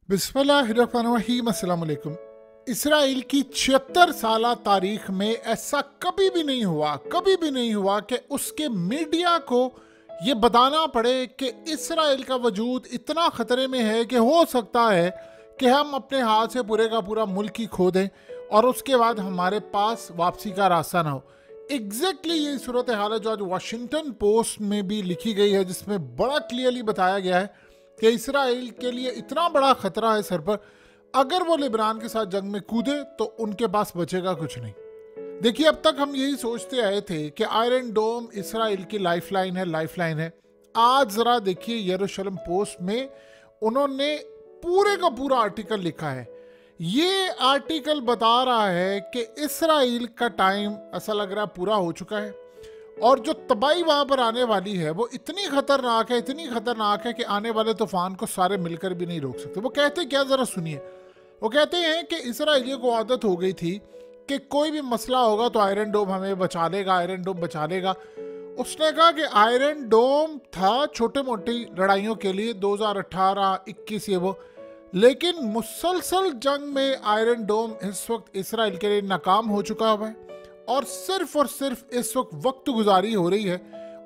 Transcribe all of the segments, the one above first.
बिस्मिल्लाहिर्रहमानिर्रहीम। अस्सलाम वालेकुम। इसराइल की 76 साल तारीख में ऐसा कभी भी नहीं हुआ कि उसके मीडिया को ये बताना पड़े कि इसराइल का वजूद इतना ख़तरे में है कि हो सकता है कि हम अपने हाथ से पूरे का पूरा मुल्क ही खो दें और उसके बाद हमारे पास वापसी का रास्ता ना हो। एग्जैक्टली यही सूरत हाल है जो आज वाशिंगटन पोस्ट में भी लिखी गई है, जिसमें बड़ा क्लियरली बताया गया है कि इसराइल के लिए इतना बड़ा खतरा है सर पर, अगर वो लेबनान के साथ जंग में कूदे तो उनके पास बचेगा कुछ नहीं। देखिए, अब तक हम यही सोचते आए थे कि आयरन डोम इसराइल की लाइफलाइन है। आज जरा देखिए, यरूशलेम पोस्ट में उन्होंने पूरे का पूरा आर्टिकल लिखा है। ये आर्टिकल बता रहा है कि इसराइल का टाइम ऐसा लग रहा है पूरा हो चुका है और जो तबाही वहां पर आने वाली है वो इतनी खतरनाक है कि आने वाले तूफान को सारे मिलकर भी नहीं रोक सकते। वो कहते क्या, जरा सुनिए। वो कहते हैं कि इसराइलियों को आदत हो गई थी कि कोई भी मसला होगा तो आयरन डोम हमें बचा लेगा। उसने कहा कि आयरन डोम था छोटे मोटी लड़ाइयों के लिए 2018-21 ये वो, लेकिन मुसलसल जंग में आयरन डोम इस वक्त इसराइल के लिए नाकाम हो चुका हुआ है और सिर्फ इस वक्त गुजारी हो रही है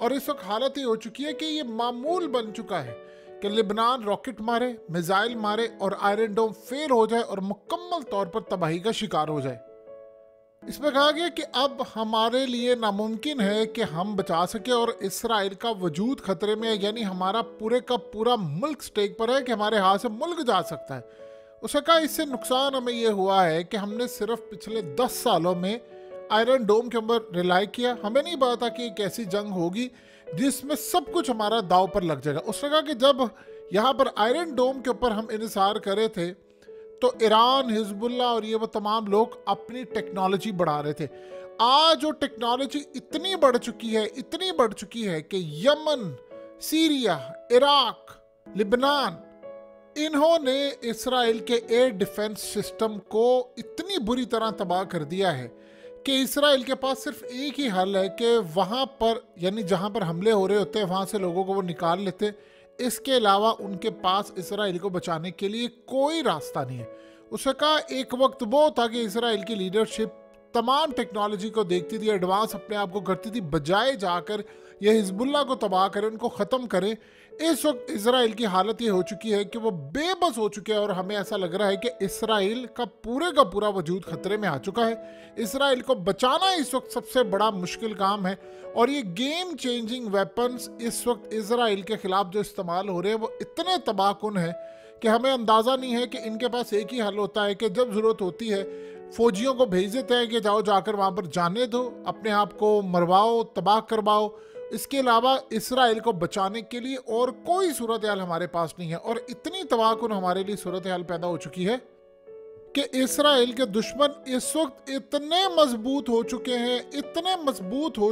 और इस वक्त हालत ये हो चुकी है कि ये मामूल बन चुका है कि लेबनान रॉकेट मारे, मिसाइल मारे और आयरन डोम फेल हो जाए और मुकम्मल तौर पर तबाही का शिकार हो जाए। इसमें कहा गया कि अब हमारे लिए नामुमकिन है कि हम बचा सके और इसराइल का वजूद खतरे में है, यानी हमारा पूरे का पूरा मुल्क स्टेक पर है कि हमारे हाथ से मुल्क जा सकता है। उसने कहा इससे नुकसान हमें ये हुआ है कि हमने सिर्फ पिछले 10 सालों में आयरन डोम के ऊपर रिलाई किया। हमें नहीं पता था कि एक ऐसी जंग होगी जिसमें सब कुछ हमारा दाव पर लग जाएगा। उसने कहा कि जब यहाँ पर आयरन डोम के ऊपर हम इंतजार करे थे तो ईरान, हिजबुल्ला और ये वो तमाम लोग अपनी टेक्नोलॉजी बढ़ा रहे थे। आज वो टेक्नोलॉजी इतनी बढ़ चुकी है कि यमन, सीरिया, इराक, लिबनान, इन्होंने इसराइल के एयर डिफेंस सिस्टम को इतनी बुरी तरह तबाह कर दिया है कि इसराइल के पास सिर्फ एक ही हल है कि वहाँ पर, यानी जहाँ पर हमले हो रहे होते हैं वहाँ से लोगों को वो निकाल लेते। इसके अलावा उनके पास इसराइल को बचाने के लिए कोई रास्ता नहीं है। उसने कहा एक वक्त वो था कि इसराइल की लीडरशिप तमाम टेक्नोलॉजी को देखती थी, एडवांस अपने आप को करती थी, बजाय जाकर ये हिजबुल्ला को तबाह करे, उनको ख़त्म करे। इस वक्त इसराइल की हालत ये हो चुकी है कि वो बेबस हो चुके हैं और हमें ऐसा लग रहा है कि इसराइल का पूरा वजूद खतरे में आ चुका है। इसराइल को बचाना इस वक्त सबसे बड़ा मुश्किल काम है और ये गेम चेंजिंग वेपन्स इस वक्त इसराइल के खिलाफ जो इस्तेमाल हो रहे हैं वो इतने तबाहकुन हैं कि हमें अंदाज़ा नहीं है कि इनके पास एक ही हल होता है कि जब ज़रूरत होती है फौजियों को भेज देते हैं कि जाओ जाकर वहाँ पर जाने दो, अपने आप को मरवाओ, तबाह करवाओ। इसके अलावा इसराइल को बचाने के लिए और कोई सूरत हाल हमारे पास नहीं है और इतनी तबाहकुन हमारे लिए सूरत हाल पैदा हो चुकी है कि इसराइल के दुश्मन इस वक्त इतने मजबूत हो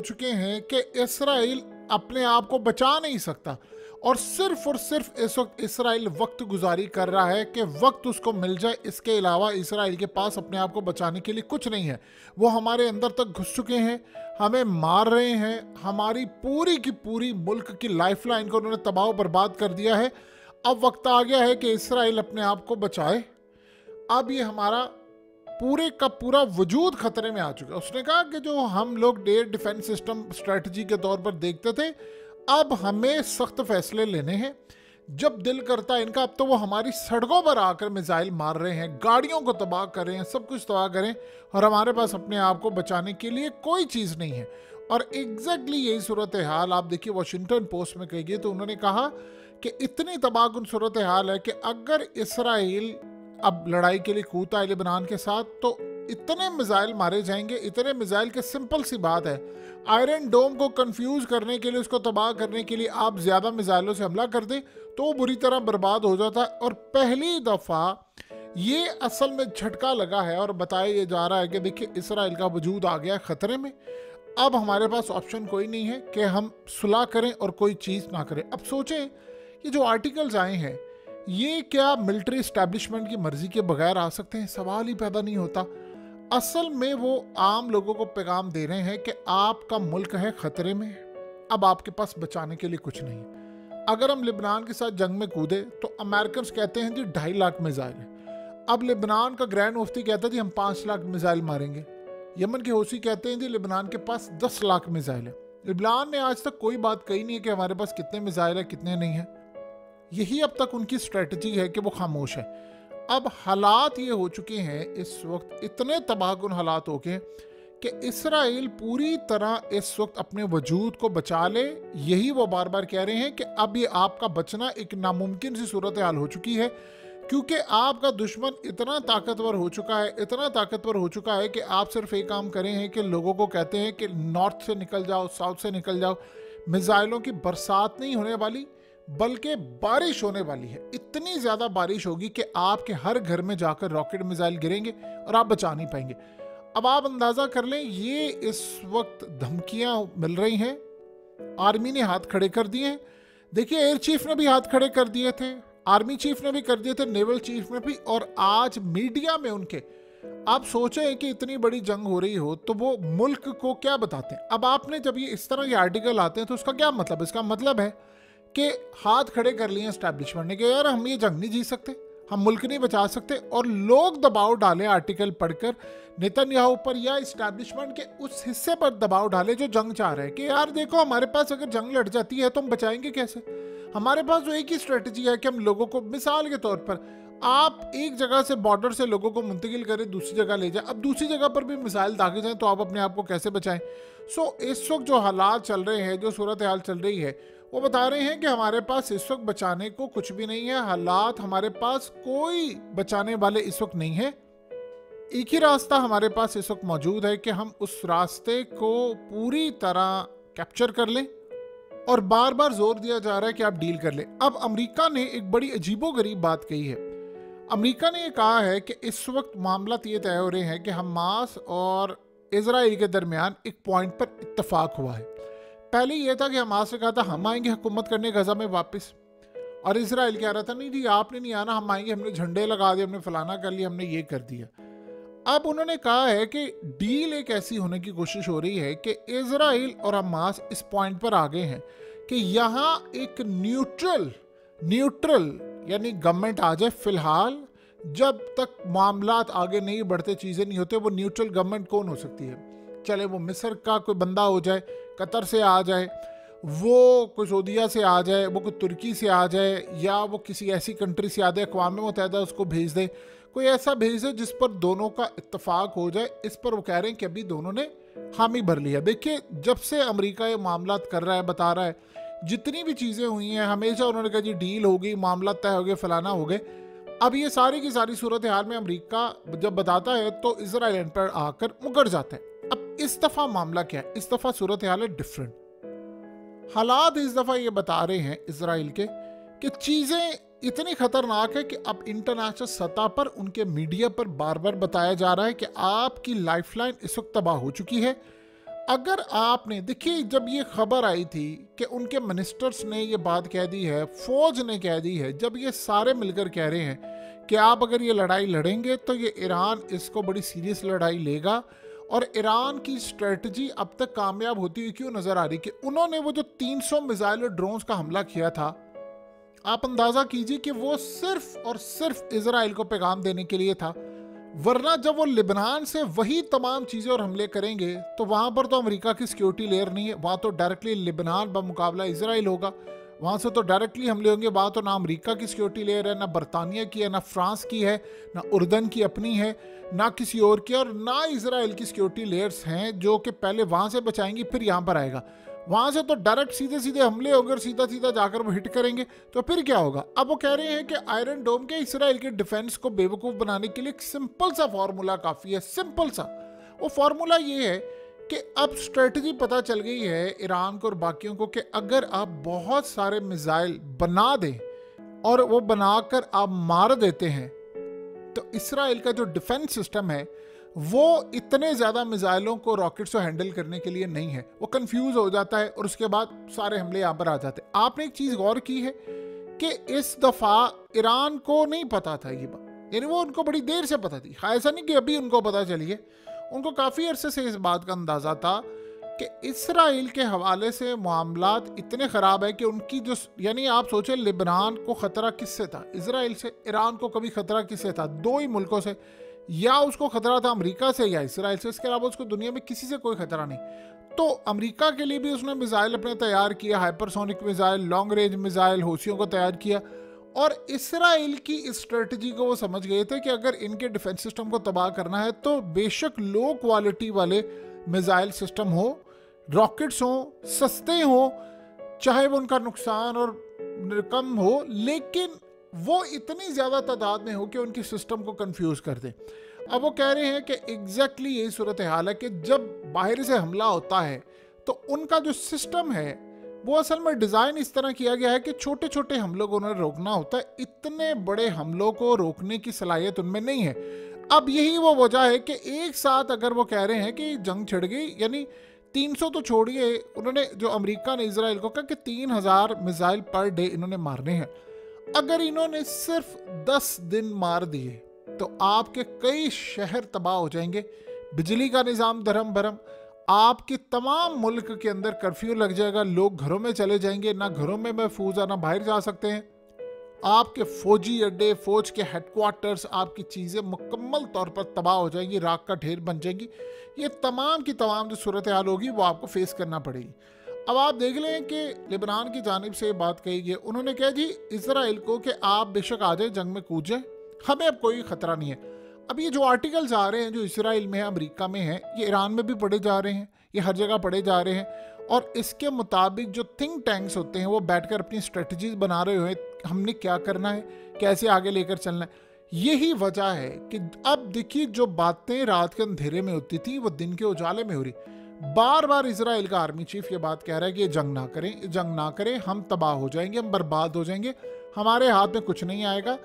चुके हैं कि इसराइल अपने आप को बचा नहीं सकता और सिर्फ इस वक्त इसराइल वक्त गुजारी कर रहा है कि वक्त उसको मिल जाए। इसके अलावा इसराइल के पास अपने आप को बचाने के लिए कुछ नहीं है। वो हमारे अंदर तक घुस चुके हैं, हमें मार रहे हैं, हमारी पूरी की पूरी मुल्क की लाइफलाइन को उन्होंने तबाह बर्बाद कर दिया है। अब वक्त आ गया है कि इसराइल अपने आप को बचाए। अब ये हमारा पूरे का पूरा वजूद खतरे में आ चुका है। उसने कहा कि जो हम लोग एयर डिफेंस सिस्टम स्ट्रेटजी के तौर पर देखते थे, अब हमें सख्त फैसले लेने हैं। जब दिल करता है इनका, अब तो वो हमारी सड़कों पर आकर मिसाइल मार रहे हैं, गाड़ियों को तबाह कर रहे हैं, सब कुछ तबाह करें और हमारे पास अपने आप को बचाने के लिए कोई चीज़ नहीं है। और एग्जैक्टली यही सूरत हाल आप देखिए वाशिंगटन पोस्ट में कही गई तो उन्होंने कहा कि इतनी तबाहकुन सूरत हाल है कि अगर इसराइल अब लड़ाई के लिए कूदता है लेबनान के साथ तो इतने मिसाइल मारे जाएंगे, इतने मिसाइल के, सिंपल सी बात है, आयरन डोम को कंफ्यूज करने के लिए, उसको तबाह करने के लिए आप ज़्यादा मिसाइलों से हमला कर दें तो वो बुरी तरह बर्बाद हो जाता है। और पहली दफ़ा ये असल में झटका लगा है और बताया ये जा रहा है कि देखिए इसराइल का वजूद आ गया खतरे में। अब हमारे पास ऑप्शन कोई नहीं है कि हम सुलह करें और कोई चीज़ ना करें। अब सोचें, ये जो आर्टिकल्स आए हैं ये क्या मिलिट्री इस्टेब्लिशमेंट की मर्जी के बगैर आ सकते हैं? सवाल ही पैदा नहीं होता। असल में वो आम लोगों को पैगाम दे रहे हैं कि आपका मुल्क है खतरे में, अब आपके पास बचाने के लिए कुछ नहीं। अगर हम लेबनान के साथ जंग में कूदे तो अमेरिकन कहते हैं जी 2.5 लाख मिसाइल है। अब लेबनान का ग्रैंड मुफ्ती कहता है जी हम 5 लाख मिसाइल मारेंगे। यमन के हौसी कहते हैं जी लेबनान के पास 10 लाख मिसाइल है। लेबनान ने आज तक कोई बात कही नहीं है कि हमारे पास कितने मिसाइल है कितने नहीं है। यही अब तक उनकी स्ट्रेटजी है कि वो खामोश है। अब हालात ये हो चुके हैं इस वक्त, इतने तबाहकुन हालात हो गए कि इसराइल पूरी तरह इस वक्त अपने वजूद को बचा ले। यही वो बार बार कह रहे हैं कि अब ये आपका बचना एक नामुमकिन सी सूरत हाल हो चुकी है, क्योंकि आपका दुश्मन इतना ताकतवर हो चुका है, इतना ताकतवर हो चुका है कि आप सिर्फ एक काम करें हैं कि लोगों को कहते हैं कि नॉर्थ से निकल जाओ, साउथ से निकल जाओ। मिसाइलों की बरसात नहीं होने वाली बल्कि बारिश होने वाली है। इतनी ज़्यादा बारिश होगी कि आपके हर घर में जाकर रॉकेट मिसाइल गिरेंगे और आप बचा नहीं पाएंगे। अब आप अंदाज़ा कर लें, ये इस वक्त धमकियां मिल रही हैं। आर्मी ने हाथ खड़े कर दिए हैं। देखिए, एयर चीफ ने भी हाथ खड़े कर दिए थे, आर्मी चीफ ने भी कर दिए थे, नेवल चीफ ने भी, और आज मीडिया में उनके। आप सोचें कि इतनी बड़ी जंग हो रही हो तो वो मुल्क को क्या बताते हैं। अब आपने जब ये इस तरह के आर्टिकल आते हैं तो उसका क्या मतलब? इसका मतलब है कि हाथ खड़े कर लिए एस्टैब्लिशमेंट ने कि यार हम ये जंग नहीं जीत सकते, हम मुल्क नहीं बचा सकते, और लोग दबाव डालें आर्टिकल पढ़कर नेतन्याहू पर या इस्टेब्लिशमेंट के उस हिस्से पर दबाव डाले जो जंग चाह रहे हैं कि यार देखो हमारे पास अगर जंग लड़ जाती है तो हम बचाएंगे कैसे। हमारे पास जो एक ही स्ट्रेटजी है कि हम लोगों को, मिसाल के तौर पर आप एक जगह से बॉर्डर से लोगों को मुंतकिल करें, दूसरी जगह ले जाए। अब दूसरी जगह पर भी मिसाइल दागे जाएं तो आप अपने आप को कैसे बचाएं। इस वक्त जो हालात चल रहे हैं, जो सूरत हाल चल रही है, वो बता रहे हैं कि हमारे पास इस वक्त बचाने को कुछ भी नहीं है। हालात, हमारे पास कोई बचाने वाले इस वक्त नहीं है। एक ही रास्ता हमारे पास इस वक्त मौजूद है कि हम उस रास्ते को पूरी तरह कैप्चर कर लें, और बार बार जोर दिया जा रहा है कि आप डील कर लें। अब अमेरिका ने एक बड़ी अजीबोगरीब बात कही है। अमेरिका ने ये कहा है कि इस वक्त मामला ये तय हो रहे हैं कि हमास और इजराइल के दरमियान एक पॉइंट पर इत्तफाक हुआ है। पहले यह था कि हमास ने कहा था हम आएंगे हुकूमत करने गजा में वापस, और इजराइल कह रहा था नहीं जी आपने नहीं आना, हम आएंगे, हमने झंडे लगा दिए, हमने फलाना कर लिया, हमने ये कर दिया। अब उन्होंने कहा है कि डील एक ऐसी होने की कोशिश हो रही है कि इजराइल और हमास इस पॉइंट पर आ गए हैं कि यहाँ एक न्यूट्रल यानी गवर्नमेंट आ जाए। फिलहाल जब तक मामलात आगे नहीं बढ़ते, चीज़ें नहीं होते, वो न्यूट्रल गवर्नमेंट कौन हो सकती है? चले वो मिस्र का कोई बंदा हो जाए, कतर से आ जाए, वो कोई सऊदीया से आ जाए, वो कोई तुर्की से आ जाए, या वो किसी ऐसी कंट्री से आ जाए, अक़वाम मुत्तहिदा उसको भेज दे, कोई ऐसा भेज दे जिस पर दोनों का इत्तफाक हो जाए। इस पर वो कह रहे हैं कि अभी दोनों ने हामी भर लिया। देखिए, जब से अमेरिका ये मामला कर रहा है, बता रहा है, जितनी भी चीज़ें हुई हैं हमेशा उन्होंने कहा जी डील हो गई, मामला तय हो गए, फलाना हो गए। अब ये सारी की सारी सूरत हाल में अमेरिका जब बताता है तो इजराइल पर आकर मुकर जाता है। अब इस दफ़ा मामला क्या है? इस दफ़ा सूरत हाल है डिफरेंट। हालात इस दफ़ा ये बता रहे हैं इजराइल के कि चीज़ें इतनी खतरनाक है कि अब इंटरनेशनल सतह पर उनके मीडिया पर बार बार बताया जा रहा है कि आपकी लाइफलाइन इस वक्त तबाह हो चुकी है। अगर आपने देखिए, जब ये खबर आई थी कि उनके मिनिस्टर्स ने ये बात कह दी है, फौज ने कह दी है, जब ये सारे मिलकर कह रहे हैं कि आप अगर ये लड़ाई लड़ेंगे तो ये ईरान इसको बड़ी सीरियस लड़ाई लेगा, और ईरान की स्ट्रेटजी अब तक कामयाब होती हुई क्यों नजर आ रही कि उन्होंने वो जो 300 मिसाइल और ड्रोन्स का हमला किया था, आप अंदाजा कीजिए कि वो सिर्फ और सिर्फ इजराइल को पैगाम देने के लिए था। वरना जब वो लेबनान से वही तमाम चीज़ें और हमले करेंगे तो वहाँ पर तो अमेरिका की सिक्योरिटी लेयर नहीं है, वहाँ तो डायरेक्टली लेबनान बमुकाबला इजराइल होगा, वहाँ से तो डायरेक्टली हमले होंगे। वहाँ तो ना अमेरिका की सिक्योरिटी लेयर है, ना बरतानिया की है, ना फ्रांस की है, ना उर्दन की अपनी है, ना किसी और की, और ना इजराइल की सिक्योरिटी लेयर्स हैं जो कि पहले वहाँ से बचाएंगी फिर यहाँ पर आएगा। वहाँ से तो डायरेक्ट सीधे सीधे हमले होंगे और सीधा सीधा जाकर वो हिट करेंगे, तो फिर क्या होगा। अब वो कह रहे हैं कि आयरन डोम के इसराइल के डिफेंस को बेवकूफ़ बनाने के लिए एक सिंपल सा फार्मूला काफ़ी है। सिंपल सा वो फार्मूला ये है कि अब स्ट्रेटजी पता चल गई है ईरान को और बाकियों को कि अगर आप बहुत सारे मिसाइल बना दें और वो बनाकर आप मार देते हैं तो इसराइल का जो डिफेंस सिस्टम है वो इतने ज़्यादा मिसाइलों को रॉकेट्स को हैंडल करने के लिए नहीं है, वो कंफ्यूज हो जाता है और उसके बाद सारे हमले यहाँ पर आ जाते हैं। आपने एक चीज़ गौर की है कि इस दफ़ा ईरान को नहीं पता था ये बात, यानी वो उनको बड़ी देर से पता थी। ऐसा नहीं कि अभी उनको पता चली है, उनको काफ़ी अरसे से इस बात का अंदाज़ा था कि इसराइल के हवाले से मामलात इतने ख़राब है कि उनकी जो, यानी आप सोचें लेबनान को ख़तरा किससे था? इसराइल से। ईरान को कभी ख़तरा किससे था? दो ही मुल्कों से, या उसको ख़तरा था अमेरिका से या इसराइल से, इसके अलावा उसको दुनिया में किसी से कोई ख़तरा नहीं। तो अमेरिका के लिए भी उसने मिसाइल अपने तैयार किया, hypersonic missile, long range missile, हौसियों को तैयार किया। और इसराइल की इस स्ट्रेटजी को वो समझ गए थे कि अगर इनके डिफेंस सिस्टम को तबाह करना है तो बेशक लो क्वालिटी वाले मिसाइल सिस्टम हो, रॉकेट्स हो, सस्ते हो, चाहे वो उनका नुकसान और कम हो, लेकिन वो इतनी ज़्यादा तादाद में हो कि उनकी सिस्टम को कंफ्यूज कर दे। अब वो कह रहे हैं कि एग्जैक्टली यही सूरत हाल है कि जब बाहर से हमला होता है तो उनका जो सिस्टम है वो असल में डिज़ाइन इस तरह किया गया है कि छोटे छोटे हमलों को उन्हें रोकना होता है, इतने बड़े हमलों को रोकने की सलाहियत उनमें नहीं है। अब यही वो वजह है कि एक साथ अगर वो कह रहे हैं कि जंग छिड़ गई, यानी 300 तो छोड़िए, उन्होंने जो अमेरिका ने इसराइल को कहा कि 3000 मिसाइल पर डे इन्होंने मारने हैं। अगर इन्होंने सिर्फ 10 दिन मार दिए तो आपके कई शहर तबाह हो जाएंगे, बिजली का निज़ाम धर्म भरम, आपके तमाम मुल्क के अंदर कर्फ्यू लग जाएगा, लोग घरों में चले जाएंगे, ना घरों में महफूज है ना बाहर जा सकते हैं। आपके फौजी अड्डे, फौज के हेडक्वार्टर्स, आपकी चीज़ें मुकम्मल तौर पर तबाह हो जाएंगी, राख का ढेर बन जाएंगी। ये तमाम की तमाम जो सूरत हाल होगी वो आपको फेस करना पड़ेगी। अब आप देख लें कि लेबनान की जानिब से बात कही गई, उन्होंने कहा जी इसराइल को कि आप बेशक आ जाए, जंग में कूद जाए, हमें अब कोई ख़तरा नहीं है। अब ये जो आर्टिकल्स आ रहे हैं जो इसराइल में है, अमेरिका में है, ये ईरान में भी पढ़े जा रहे हैं, ये हर जगह पढ़े जा रहे हैं, और इसके मुताबिक जो थिंक टैंक्स होते हैं वो बैठकर अपनी स्ट्रेटजीज बना रहे हुए, हमने क्या करना है, कैसे आगे लेकर चलना है। यही वजह है कि अब देखिए जो बातें रात के अंधेरे में होती थी वो दिन के उजाले में हो रही। बार बार इसराइल का आर्मी चीफ ये बात कह रहा है कि ये जंग ना करें, जंग ना करें, हम तबाह हो जाएंगे, हम बर्बाद हो जाएंगे, हमारे हाथ में कुछ नहीं आएगा।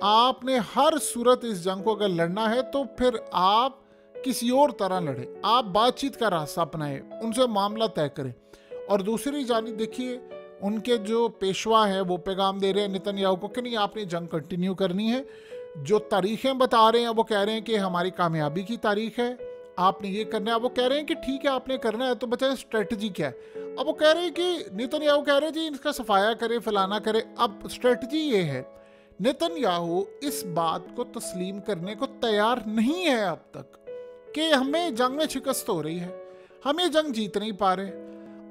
आपने हर सूरत इस जंग को अगर लड़ना है तो फिर आप किसी और तरह लड़े, आप बातचीत का रास्ता अपनाएं, उनसे मामला तय करें। और दूसरी जानिब देखिए उनके जो पेशवा है वो पैगाम दे रहे हैं नेतन्याहू को कि नहीं, आपने जंग कंटिन्यू करनी है। जो तारीखें बता रहे हैं वो कह रहे हैं कि हमारी कामयाबी की तारीख है, आपने ये करना है। अब वो कह रहे हैं कि ठीक है आपने करना है, तो बताएं स्ट्रेटजी क्या है। अब वो कह रहे हैं कि नेतन्याहू कह रहे हैं जी इसका सफाया करे, फलाना करे। अब स्ट्रेटजी ये है, नेतन्याहू इस बात को तस्लीम करने को तैयार नहीं है अब तक कि हमें जंग में शिकस्त हो रही है, हम ये जंग जीत नहीं पा रहे,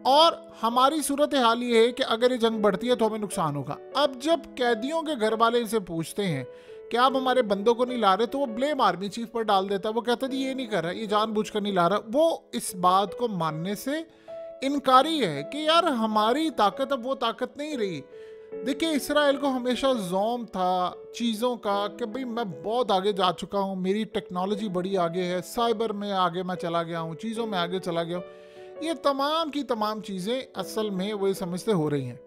और हमारी सूरत हाल ये है कि अगर ये जंग बढ़ती है तो हमें नुकसान होगा। अब जब कैदियों के घर वाले इनसे पूछते हैं कि आप हमारे बंदों को नहीं ला रहे, तो वो ब्लेम आर्मी चीफ पर डाल देता है। वो कहता है जी ये नहीं कर रहा, ये जानबूझकर नहीं ला रहा। वो इस बात को मानने से इनकारी है कि यार हमारी ताकत अब वो ताकत नहीं रही। देखिए इसराइल को हमेशा ज़ौम था चीज़ों का कि भाई मैं बहुत आगे जा चुका हूँ, मेरी टेक्नोलॉजी बड़ी आगे है, साइबर में आगे मैं चला गया हूँ, चीज़ों में आगे चला गया हूँ। ये तमाम की तमाम चीज़ें असल में वो ये समझते हो रही हैं।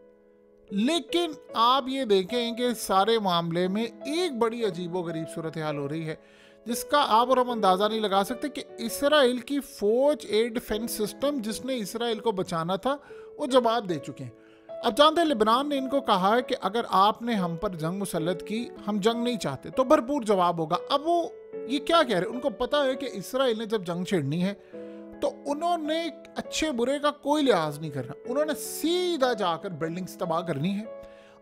लेकिन आप ये देखें कि सारे मामले में एक बड़ी अजीबोगरीब सूरत हाल हो रही है जिसका आप और हम अंदाज़ा नहीं लगा सकते कि इसराइल की फ़ौज एयर डिफेंस सिस्टम जिसने इसराइल को बचाना था वो जवाब दे चुके हैं। अब जानते हैं लेबनान ने इनको कहा है कि अगर आपने हम पर जंग मुसल्लत की, हम जंग नहीं चाहते, तो भरपूर जवाब होगा। अब वो ये क्या कह रहे हैं, उनको पता है कि इसराइल ने जब जंग छेड़नी है तो उन्होंने अच्छे बुरे का कोई लिहाज नहीं करना, उन्होंने सीधा जाकर बिल्डिंग्स तबाह करनी है,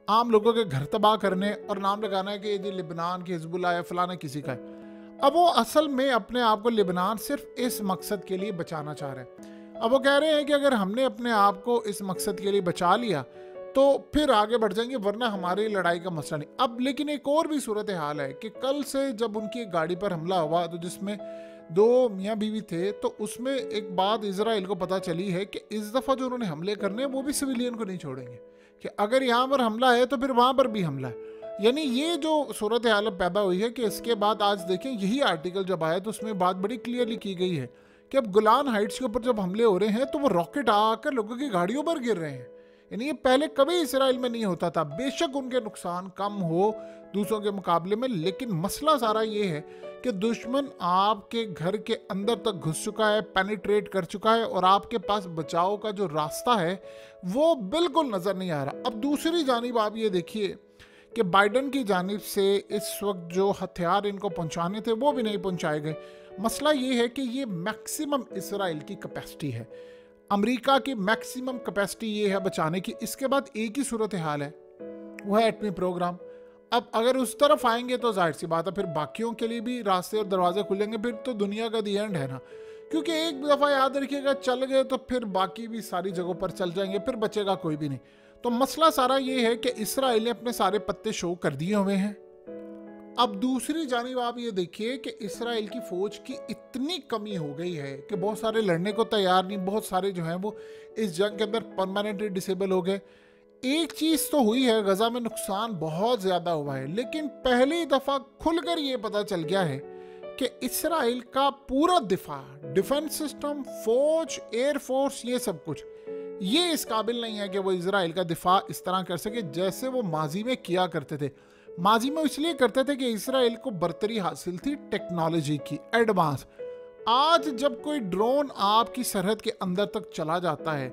आम लोगों के घर तबाह करने और नाम लगाना है कि ये लिबनान की हिजबुल्लाह है, फलाना किसी का है। अब वो असल में अपने आप को लिबनान सिर्फ इस मकसद के लिए बचाना चाह रहे हैं। अब वो कह रहे हैं कि अगर हमने अपने आप को इस मकसद के लिए बचा लिया तो फिर आगे बढ़ जाएंगे, वरना हमारी लड़ाई का मसला नहीं। अब लेकिन एक और भी सूरत हाल है कि कल से जब उनकी एक गाड़ी पर हमला हुआ तो जिसमें 2 मियाँ बीवी थे, तो उसमें एक बात इजराइल को पता चली है कि इस दफ़ा जो उन्होंने हमले करने हैं वो भी सिविलियन को नहीं छोड़ेंगे, कि अगर यहाँ पर हमला है तो फिर वहाँ पर भी हमला है। यानी ये जो सूरत हाल पैदा हुई है कि इसके बाद आज देखें यही आर्टिकल जब आया तो उसमें बात बड़ी क्लियरली की गई है कि अब गोलान हाइट्स के ऊपर जब हमले हो रहे हैं तो वो रॉकेट आकर लोगों की गाड़ियों पर गिर रहे हैं। यानी ये पहले कभी इसराइल में नहीं होता था। बेशक उनके नुकसान कम हो दूसरों के मुकाबले में, लेकिन मसला सारा ये है कि दुश्मन आपके घर के अंदर तक घुस चुका है, पेनिट्रेट कर चुका है, और आपके पास बचाव का जो रास्ता है वो बिल्कुल नज़र नहीं आ रहा। अब दूसरी जानिब आप ये देखिए कि बाइडन की जानिब से इस वक्त जो हथियार इनको पहुंचाने थे वो भी नहीं पहुंचाए गए। मसला ये है कि ये मैक्सिमम इसराइल की कैपेसिटी है। अमेरिका की मैक्सिमम कैपेसिटी ये है बचाने की। इसके बाद एक ही सूरत हाल है, वो है एटमी प्रोग्राम। अब अगर उस तरफ आएंगे तो जाहिर सी बात है फिर बाकियों के लिए भी रास्ते और दरवाजे खुलेंगे, फिर तो दुनिया का दी एंड है ना। क्योंकि एक दफ़ा याद रखिएगा, चल गए तो फिर बाकी भी सारी जगहों पर चल जाएंगे, फिर बचेगा कोई भी नहीं। तो मसला सारा ये है कि इसराइल ने अपने सारे पत्ते शो कर दिए हुए हैं। अब दूसरी जानिब आप ये देखिए कि इसराइल की फौज की इतनी कमी हो गई है कि बहुत सारे लड़ने को तैयार नहीं, बहुत सारे जो हैं वो इस जंग के अंदर परमानेंटली डिसेबल हो गए। एक चीज़ तो हुई है, गजा में नुकसान बहुत ज़्यादा हुआ है, लेकिन पहली दफ़ा खुलकर ये पता चल गया है कि इसराइल का पूरा दिफा, डिफेंस सिस्टम, फौज, एयरफोर्स, ये सब कुछ ये इस काबिल नहीं है कि वो इसराइल का दिफा इस तरह कर सके जैसे वो माजी में किया करते थे। माजी में इसलिए करते थे कि इसराइल को बर्तरी हासिल थी टेक्नोलॉजी की, एडवांस। आज जब कोई ड्रोन आपकी सरहद के अंदर तक चला जाता है,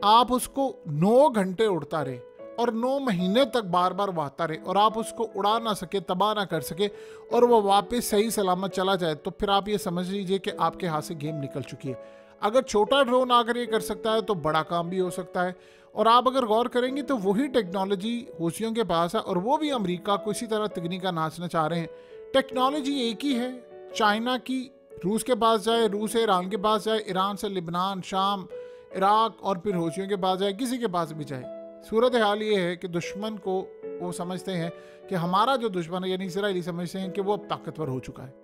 आप उसको 9 घंटे उड़ता रहे और 9 महीने तक बार बार उड़ाता रहे और आप उसको उड़ा ना सके, तबाह ना कर सके और वो वापस सही सलामत चला जाए, तो फिर आप ये समझ लीजिए कि आपके हाथ से गेम निकल चुकी है। अगर छोटा ड्रोन आकर ये कर सकता है तो बड़ा काम भी हो सकता है। और आप अगर गौर करेंगे तो वही टेक्नोलॉजी हूसियों के पास है और वो भी अमेरिका को इसी तरह तकनीका नाचना चाह रहे हैं। टेक्नोलॉजी एक ही है, चाइना की रूस के पास जाए, रूस से ईरान के पास जाए, ईरान से लिबनान, शाम, इराक और फिर हूसियों के पास जाए, किसी के पास भी जाए। सूरत हाल ये है कि दुश्मन को वो समझते हैं कि हमारा जो दुश्मन है यानी इसराइली समझते हैं कि वो अब ताकतवर हो चुका है।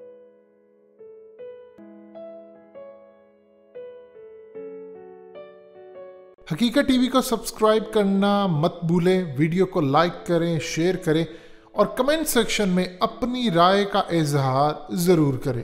हकीकत टीवी को सब्सक्राइब करना मत भूलें, वीडियो को लाइक करें, शेयर करें और कमेंट सेक्शन में अपनी राय का इजहार ज़रूर करें।